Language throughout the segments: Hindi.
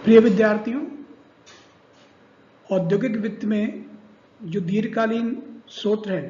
प्रिय विद्यार्थियों, औद्योगिक वित्त में जो दीर्घकालीन स्रोत है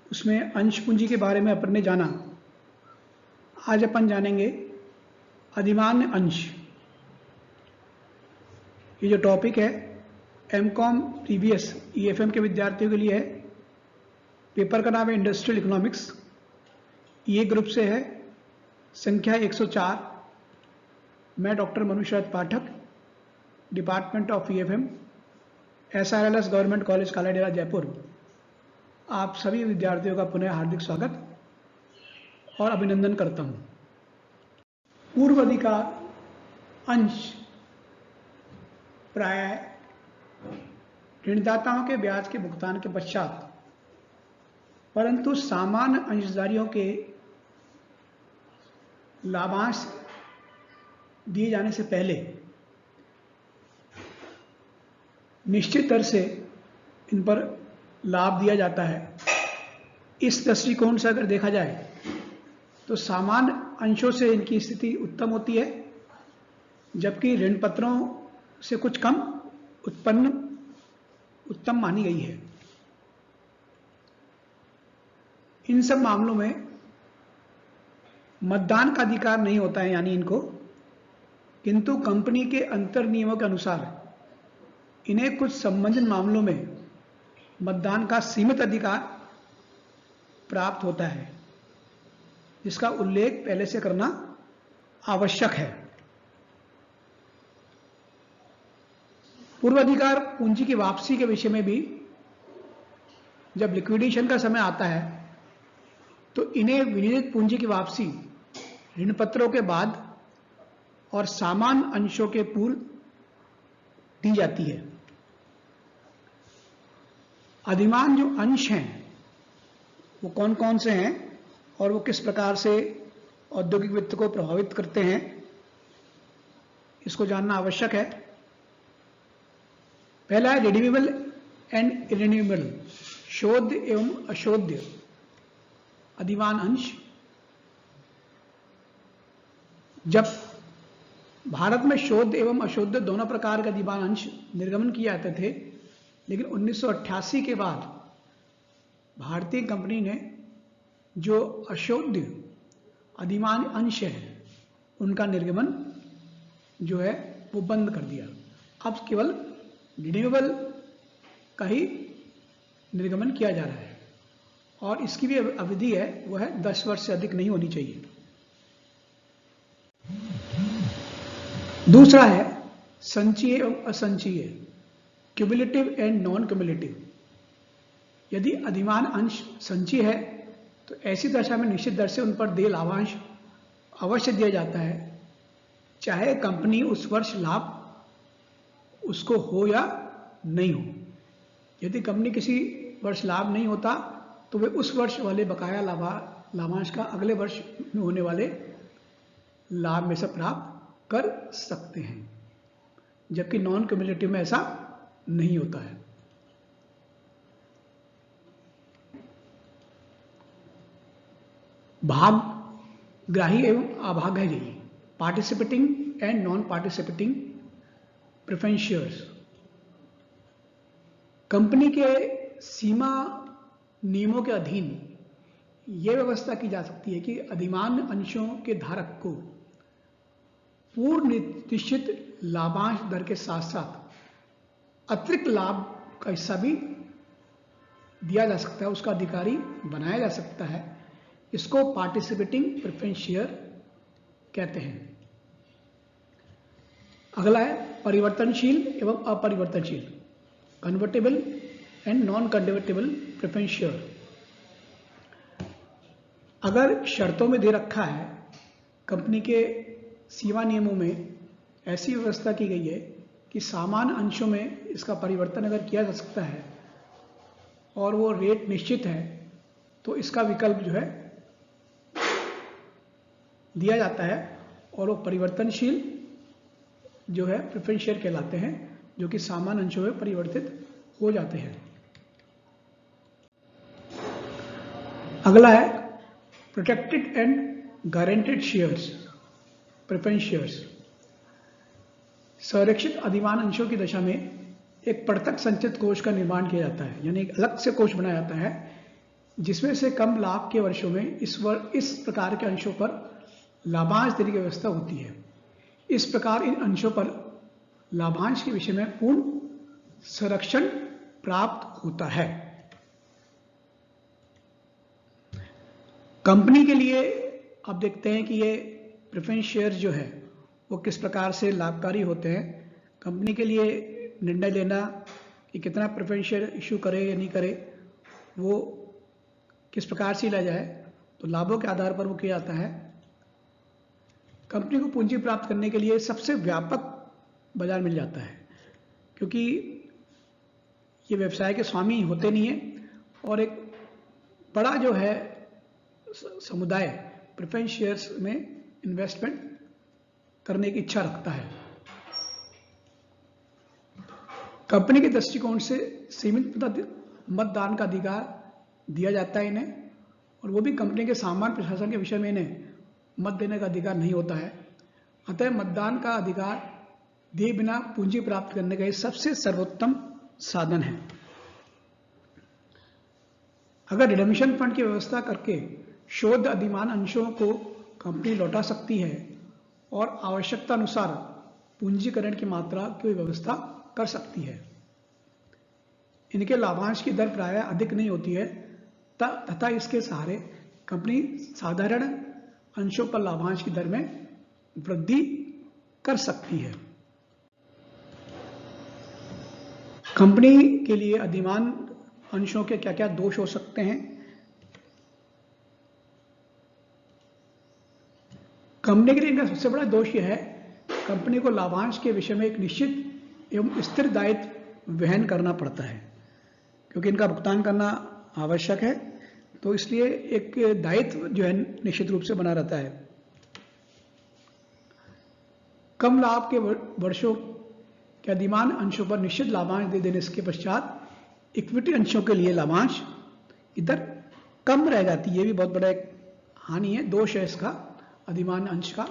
उसमें अंश पूंजी के बारे में अपन ने जाना। आज अपन जानेंगे अधिमान्य अंश। ये जो टॉपिक है एमकॉम प्रीवियस ईएफएम के विद्यार्थियों के लिए है। पेपर का नाम है इंडस्ट्रियल इकोनॉमिक्स, ये ग्रुप से है, संख्या 104। मैं doctor Manu Sharad Pathak, department of EFM, SRLS government college Kaladera Jaipur, आप सभी विद्यार्थियों का पुनः हार्दिक स्वागत और अभिनंदन करता हूं। पूर्व अधिकार अंश प्रायः ऋणदाताओं के ब्याज के भुगतान के पश्चात, परंतु सामान्य अंशधारियों के लाभांश दिए जाने से पहले निश्चित दर से इन पर लाभ दिया जाता है। इस दृष्टिकोण से अगर देखा जाए तो सामान्य अंशों से इनकी स्थिति उत्तम होती है, जबकि ऋण पत्रों से कुछ कम उत्तम मानी गई है। इन सब मामलों में मतदान का अधिकार नहीं होता है, यानी इनको, किंतु कंपनी के अंतर नियमों के अनुसार इन्हें कुछ संबंधित मामलों में मतदान का सीमित अधिकार प्राप्त होता है, जिसका उल्लेख पहले से करना आवश्यक है। पूर्वाधिकार पूंजी की वापसी के विषय में भी जब लिक्विडेशन का समय आता है तो इन्हें विनियोजित पूंजी की वापसी ऋण पत्रों के बाद और सामान्य अंशों के पूर्व दी जाती है। अधिमान जो अंश हैं वो कौन कौन से हैं और वो किस प्रकार से औद्योगिक वित्त को प्रभावित करते हैं, इसको जानना आवश्यक है। पहला है रिडीमेबल एंड इरिडीमेबल, शोध्य एवं अशोध्य अधिमान अंश। जब भारत में शोध एवं अशोध दोनों प्रकार के अधिमान अंश निर्गमन किए जाते थे, लेकिन 1988 के बाद भारतीय कंपनी ने जो अशोध अधिमान अंश है उनका निर्गमन जो है वो बंद कर दिया। अब केवल रिन्यूएबल का ही निर्गमन किया जा रहा है और इसकी भी अवधि है वह है 10 वर्ष से अधिक नहीं होनी चाहिए। दूसरा है संचयी एवं असंचयी, क्यूमुलेटिव एंड नॉन क्यूमुलेटिव। यदि अधिमान अंश संचयी है तो ऐसी दशा में निश्चित दर से उन पर देय लाभांश अवश्य दिया जाता है, चाहे कंपनी उस वर्ष लाभ उसको हो या नहीं हो। यदि कंपनी किसी वर्ष लाभ नहीं होता तो वे उस वर्ष वाले बकाया लाभांश का अगले वर्ष में होने वाले लाभ में से प्राप्त कर सकते हैं, जबकि नॉन क्यूमुलेटिव में ऐसा नहीं होता है। भागग्राही एवं अभागग्राही, participating and non participating preference shares. Company के सीमा नियमों के अधीन यह व्यवस्था की जा सकती है कि अधिमान अंशों के धारक को पूर्व निश्चित लाभांश दर के साथ साथ अतिरिक्त लाभ का हिस्सा भी दिया जा सकता है, उसका अधिकारी बनाया जा सकता है। इसको पार्टिसिपेटिंग प्रेफरेंस शेयर कहते हैं। अगला है परिवर्तनशील एवं अपरिवर्तनशील, convertible and non convertible preference share. अगर शर्तों में दे रखा है, कंपनी के सीमा नियमों में ऐसी व्यवस्था की गई है कि सामान्य अंशों में इसका परिवर्तन अगर किया जा सकता है और वो रेट निश्चित है तो इसका विकल्प जो है दिया जाता है और वो परिवर्तनशील जो है प्रेफरेंस शेयर कहलाते हैं, जो कि सामान्य अंशों में परिवर्तित हो जाते हैं। अगला है protected and guaranteed shares, preference shares. संरक्षित अधिमान अंशों की दशा में एक पृथक संचित कोष का निर्माण किया जाता है, यानी एक अलग से कोष बनाया जाता है जिसमें से कम लाभ के वर्षों में इस प्रकार के अंशों पर लाभांश देने की व्यवस्था होती है। इस प्रकार इन अंशों पर लाभांश के विषय में पूर्ण संरक्षण प्राप्त होता है। कंपनी के लिए आप देखते हैं कि ये प्रेफरेंस शेयर जो है वो किस प्रकार से लाभकारी होते हैं। कंपनी के लिए निर्णय लेना कि कितना प्रेफरेंस शेयर इशू करे या नहीं करे, वो किस प्रकार से लिया जाए, तो लाभों के आधार पर वो किया जाता है। कंपनी को पूंजी प्राप्त करने के लिए सबसे व्यापक बाजार मिल जाता है, क्योंकि ये व्यवसाय के स्वामी होते नहीं है और एक बड़ा जो है समुदाय प्रेफरेंस शेयर्स में इन्वेस्टमेंट करने की इच्छा रखता है। कंपनी के दृष्टिकोण से सीमित मतदान का अधिकार दिया जाता है इन्हें, और वो भी कंपनी के सामान्य प्रशासन के विषय में इन्हें मत देने का अधिकार नहीं होता है। अतः मतदान का अधिकार दिए बिना पूंजी प्राप्त करने का ये सबसे सर्वोत्तम साधन है। अगर रिडम्पशन फंड की व्यवस्था करके शोध अधिमान अंशों को कंपनी लौटा सकती है और आवश्यकता अनुसार पूंजीकरण की मात्रा की व्यवस्था कर सकती है। इनके लाभांश की दर प्रायः अधिक नहीं होती है तथा इसके सहारे कंपनी साधारण अंशों पर लाभांश की दर में वृद्धि कर सकती है। कंपनी के लिए अधिमान अंशों के क्या क्या दोष हो सकते हैं? कंपनी के लिए इनका सबसे बड़ा दोष यह है, कंपनी को लाभांश के विषय में एक निश्चित एवं स्थिर दायित्व वहन करना पड़ता है, क्योंकि इनका भुगतान करना आवश्यक है, तो इसलिए एक दायित्व जो है निश्चित रूप से बना रहता है। कम लाभ के वर्षों के अधिमान अंशों पर निश्चित लाभांश दे देने के पश्चात इक्विटी अंशों के लिए लाभांश इधर कम रह जाती है। ये भी बहुत बड़ा एक हानि है, दोष है इसका अधिमान अंश का।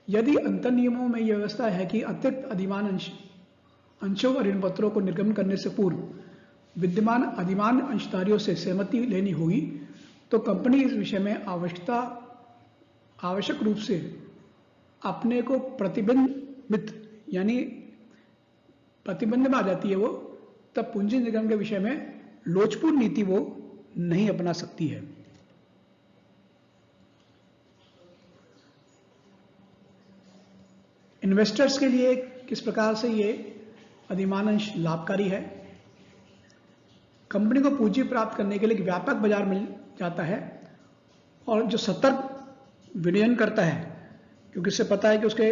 यदि अंतर नियमों में यह व्यवस्था है कि अतिरिक्त अधिमान अंशों और ऋण पत्रों को निर्गमन करने से पूर्व विद्यमान अधिमान अंशधारियों से सहमति लेनी होगी, तो कंपनी इस विषय में आवश्यक रूप से अपने को प्रतिबंधित यानी प्रतिबंध में आ जाती है वो, तब पूंजी निगम के विषय में लोचपूर्ण नीति वो नहीं अपना सकती है। इन्वेस्टर्स के लिए किस प्रकार से ये अधिमान अंश लाभकारी है? कंपनी को पूंजी प्राप्त करने के लिए एक व्यापक बाजार मिल जाता है, और जो सतर्क विनियमन करता है, क्योंकि उससे पता है कि उसके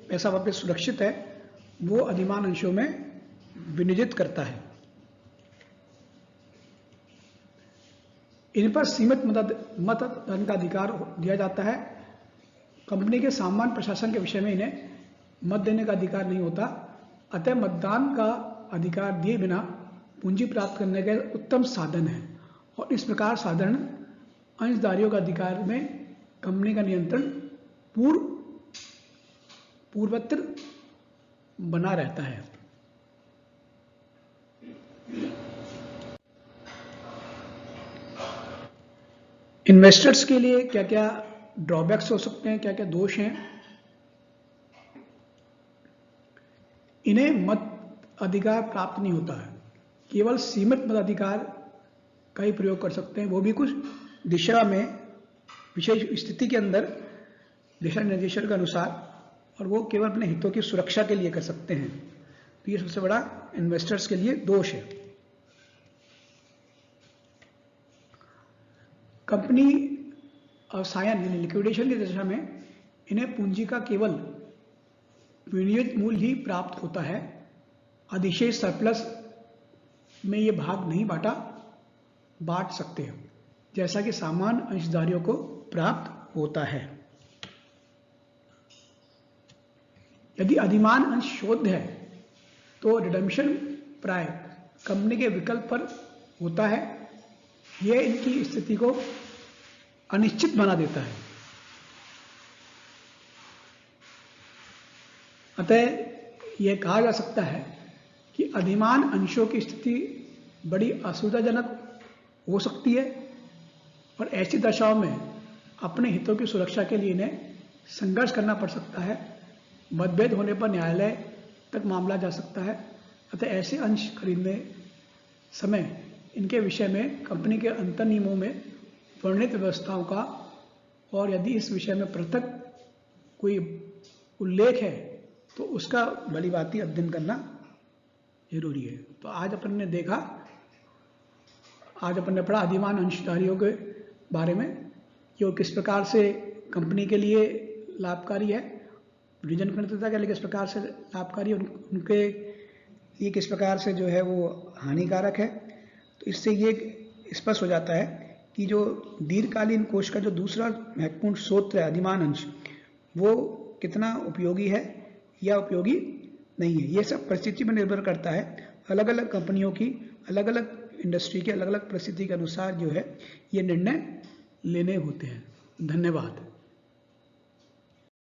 पैसा वापस सुरक्षित है, वो अधिमान अंशों में विनियोजित करता है। इन पर सीमित मतदान का अधिकार दिया जाता है। कंपनी के सामान्य प्रशासन के विषय में इन्हें मत देने का अधिकार नहीं होता, अतः मतदान का अधिकार दिए बिना पूंजी प्राप्त करने का उत्तम साधन है, और इस प्रकार साधारण अंशधारियों का अधिकार में कंपनी का नियंत्रण पूर्वत्र बना रहता है। इन्वेस्टर्स के लिए क्या क्या ड्रॉबैक्स हो सकते हैं, क्या क्या दोष हैं? इन्हें मत अधिकार प्राप्त नहीं होता है, केवल सीमित मताधिकार का ही प्रयोग कर सकते हैं, वो भी कुछ दिशा में विशेष स्थिति के अंदर दिशा निर्देशन के अनुसार, और वो केवल अपने हितों की सुरक्षा के लिए कर सकते हैं। तो ये सबसे बड़ा इन्वेस्टर्स के लिए दोष है। कंपनी अवसायन यानी लिक्विडेशन की दशा में इन्हें पूंजी का केवल विनियोजित मूल्य ही प्राप्त होता है, अधिशेष सरप्लस में ये भाग नहीं बांट सकते हो, जैसा कि सामान्य अंशधारियों को प्राप्त होता है। यदि अधिमान अंश शोध है तो रिडम्पशन प्राय कंपनी के विकल्प पर होता है। यह इनकी स्थिति को अनिश्चित बना देता है। अतः यह कहा जा सकता है कि अधिमान अंशों की स्थिति बड़ी असुविधाजनक हो सकती है और ऐसी दशाओं में अपने हितों की सुरक्षा के लिए इन्हें संघर्ष करना पड़ सकता है। मतभेद होने पर न्यायालय तक मामला जा सकता है। अतः ऐसे अंश खरीदने समय इनके विषय में कंपनी के अंतर नियमों में वर्णित व्यवस्थाओं का और यदि इस विषय में पृथक कोई उल्लेख है तो उसका भलीभांति अध्ययन करना जरूरी है। तो आज अपन ने देखा, आज अपन ने पढ़ा अधिमान अंशधारियों के बारे में कि वो किस प्रकार से कंपनी के लिए लाभकारी है, रीजन खंडितता के लिए किस प्रकार से लाभकारी, उनके ये किस प्रकार से जो है वो हानिकारक है। तो इससे ये स्पष्ट हो जाता है कि जो दीर्घकालीन कोष का जो दूसरा महत्वपूर्ण स्रोत है अधिमान अंश, वो कितना उपयोगी है या उपयोगी नहीं है। ये सब परिस्थिति पर निर्भर करता है। अलग अलग कंपनियों की अलग अलग इंडस्ट्री के अलग अलग परिस्थिति के अनुसार जो है ये निर्णय लेने होते हैं। धन्यवाद।